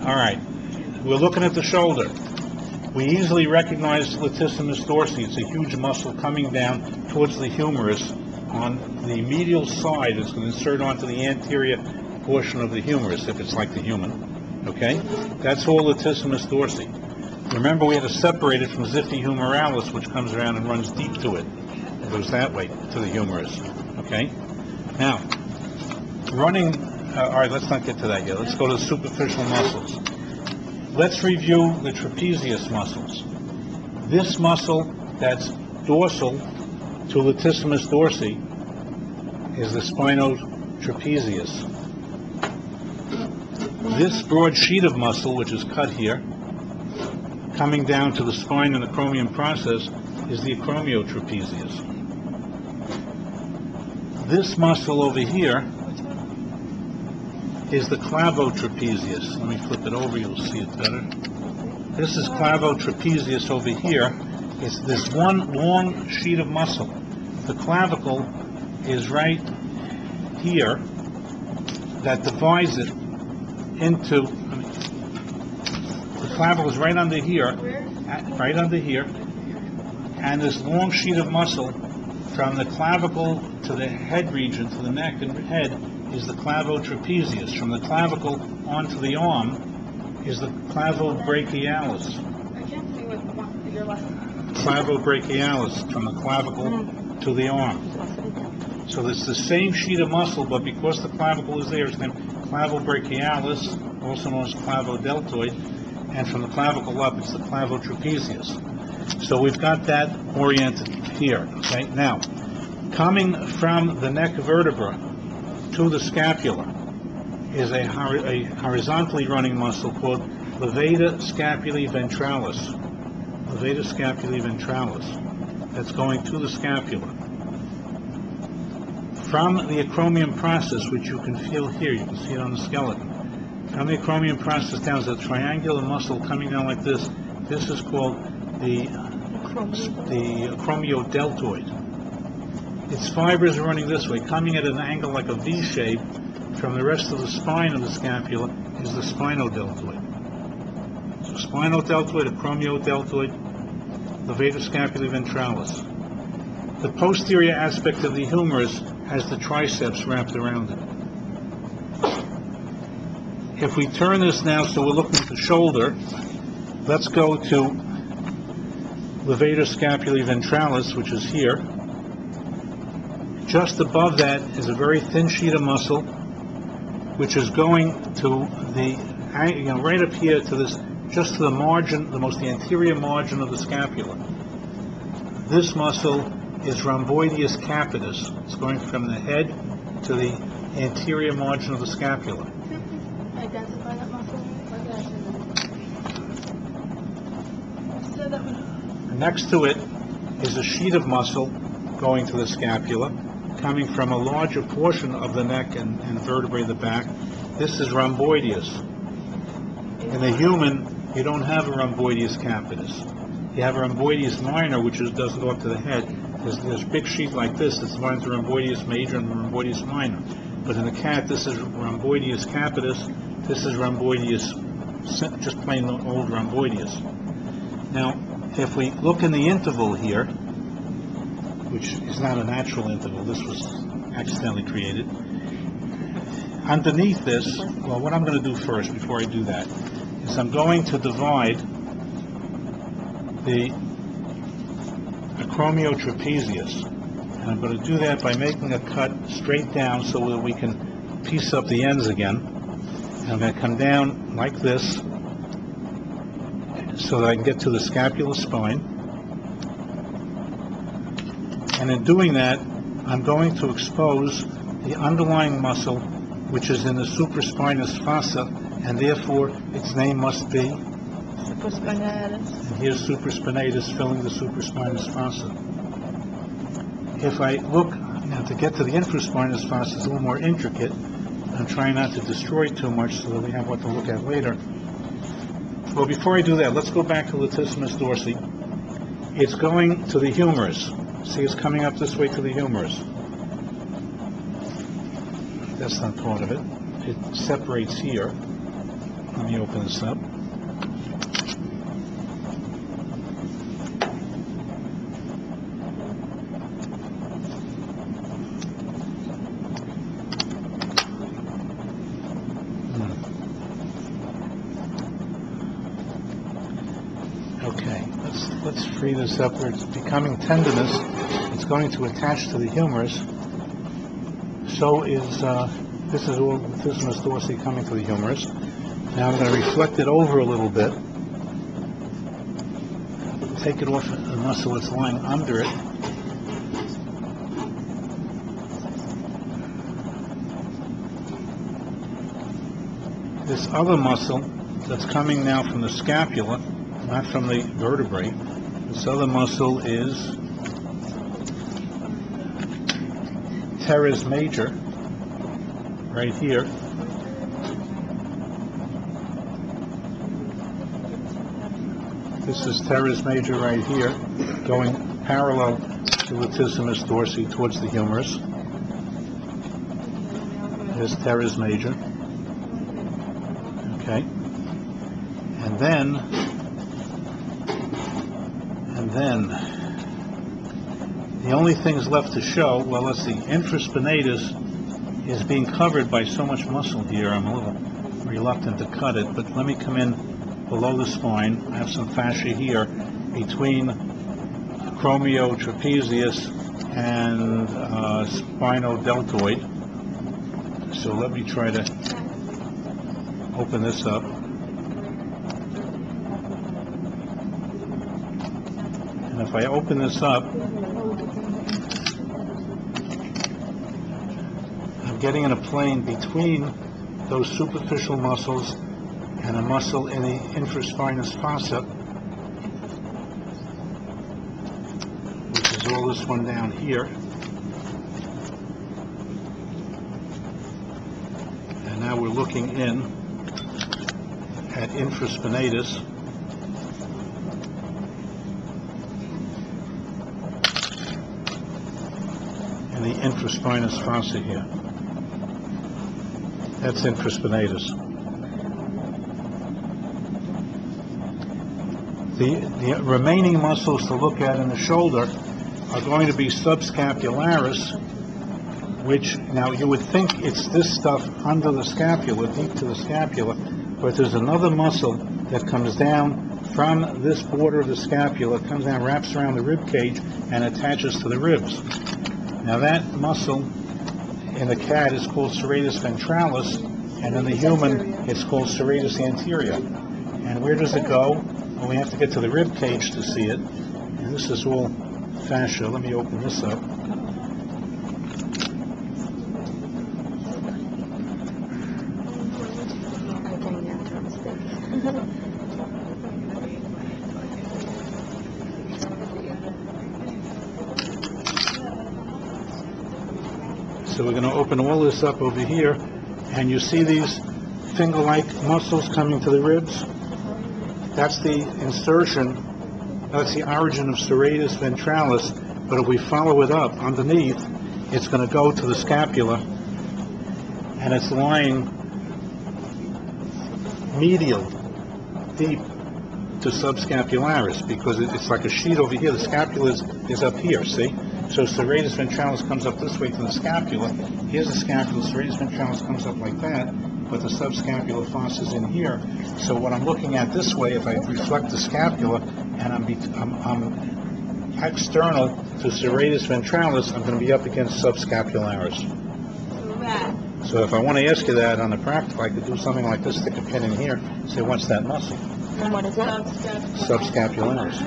All right, we're looking at the shoulder. We easily recognize latissimus dorsi. It's a huge muscle coming down towards the humerus on the medial side. It's going to insert onto the anterior portion of the humerus, if it's like the human. Okay? That's all latissimus dorsi. Remember, we had to separate it from xiphi humoralis, which comes around and runs deep to it. It goes that way to the humerus. Okay? Now, running... all right, let's not get to that yet. Let's go to the superficial muscles. Let's review the trapezius muscles. This muscle that's dorsal to latissimus dorsi is the spinotrapezius. This broad sheet of muscle, which is cut here, coming down to the spine and acromion process, is the acromiotrapezius. This muscle over here is the clavotrapezius. Let me flip it over, you'll see it better. This is clavotrapezius over here. It's this one long sheet of muscle. The clavicle is right here that divides it into, the clavicle is right under here, and this long sheet of muscle from the clavicle to the head region, to the neck and head, is the clavotrapezius. From the clavicle onto the arm is the clavobrachialis. I can't see what your left. Clavobrachialis, from the clavicle to the arm. So it's the same sheet of muscle, but because the clavicle is there, it's named clavobrachialis, also known as clavodeltoid, and from the clavicle up, it's the clavotrapezius. So we've got that oriented here. Okay, now, coming from the neck vertebra to the scapula is a horizontally running muscle called levator scapulae ventralis. Levator scapulae ventralis. That's going to the scapula. From the acromion process, which you can feel here, you can see it on the skeleton. From the acromion process down is a triangular muscle coming down like this. This is called the acromiodeltoid. Its fibers are running this way, coming at an angle like a V shape from the rest of the spine of the scapula is the spinodeltoid. So spinodeltoid, acromiodeltoid, levator scapulae ventralis. The posterior aspect of the humerus has the triceps wrapped around it. If we turn this now, so we're looking at the shoulder, let's go to levator scapulae ventralis, which is here. Just above that is a very thin sheet of muscle, which is going to the, right up here to this, just to the margin, the anterior margin of the scapula. This muscle is rhomboideus capitis. It's going from the head to the anterior margin of the scapula. Identify that muscle? Next to it is a sheet of muscle going to the scapula, coming from a larger portion of the neck and vertebrae of the back. This is rhomboideus. In the human, you don't have a rhomboideus capitis. You have a rhomboideus minor, which doesn't go up to the head. There's a big sheet like this that's divided into rhomboideus major and rhomboideus minor. But in the cat, this is rhomboideus capitis. This is rhomboideus, just plain old rhomboideus. Now, if we look in the interval here, which is not a natural interval, this was accidentally created. Underneath this, well, what I'm going to do first, before I do that, is I'm going to divide the acromiotrapezius, and I'm going to do that by making a cut straight down so that we can piece up the ends again. And I'm going to come down like this so that I can get to the scapular spine. And in doing that, I'm going to expose the underlying muscle, which is in the supraspinous fossa, and therefore its name must be Supraspinatus. And here's supraspinatus filling the supraspinous fossa. If I look, now to get to the infraspinous fossa, it's a little more intricate. I'm trying not to destroy too much so that we have what to look at later. Well, before I do that, let's go back to latissimus dorsi. It's going to the humerus. See, it's coming up this way to the humerus. That's not part of it. It separates here. Let me open this up. Okay, let's free this up where it's becoming tendinous. It's going to attach to the humerus. So is this is all latissimus dorsi coming to the humerus. Now I'm going to reflect it over a little bit. Take it off the muscle that's lying under it. This other muscle that's coming now from the scapula, not from the vertebrae, this other muscle is teres major, right here. This is teres major right here, going parallel to latissimus dorsi towards the humerus. There's teres major. Okay. And then the only things left to show, well, let's see, infraspinatus is being covered by so much muscle here, I'm a little reluctant to cut it, but let me come in below the spine. I have some fascia here between acromiotrapezius and spinodeltoid. So let me try to open this up. And if I open this up, I'm getting in a plane between those superficial muscles and a muscle in the infraspinous fossa, which is all this one down here. And now we're looking in at infraspinatus. And the infraspinous fossa here. That's infraspinatus. The remaining muscles to look at in the shoulder are going to be subscapularis, which, now you would think it's this stuff under the scapula, deep to the scapula, but there's another muscle that comes down from this border of the scapula, comes down, wraps around the rib cage, and attaches to the ribs. Now that muscle in the cat is called serratus ventralis, and in the human it's called serratus anterior. And where does it go? Well, we have to get to the rib cage to see it. And this is all fascia. Let me open this up. So we're going to open all this up over here, and you see these finger-like muscles coming to the ribs? That's the insertion, that's the origin of serratus ventralis, but if we follow it up underneath, it's going to go to the scapula, and it's lying medial, deep to subscapularis, because it's like a sheet over here. The scapula is up here, see? So serratus ventralis comes up this way to the scapula. Here's the scapula. Serratus ventralis comes up like that, but the subscapular fossa is in here. So what I'm looking at this way, if I reflect the scapula and I'm external to serratus ventralis, I'm going to be up against subscapularis. So if I want to ask you that on the practical, I could do something like this, stick a pin in here, say, what's that muscle? And what is that? Subscapularis.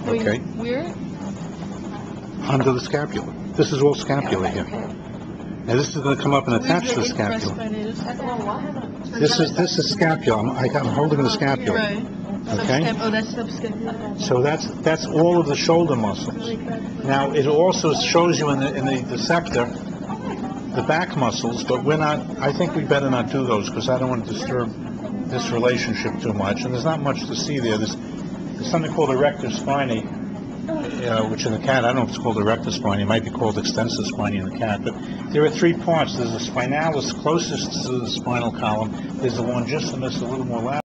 Okay. Where? Under the scapula. This is all scapula here. Now this is going to come up and attach to the scapula. This is scapula. I'm holding the scapula. Right. Okay. Oh, that's subscapular. So that's all of the shoulder muscles. Now it also shows you in the dissector the back muscles, but I think we better not do those because I don't want to disturb this relationship too much. And there's not much to see there. There's something called erector spinae which in the cat, I don't know if it's called erector spine, it might be called extensor spine in the cat, but there are three parts. There's a spinalis closest to the spinal column, there's the longissimus, a little more lateral.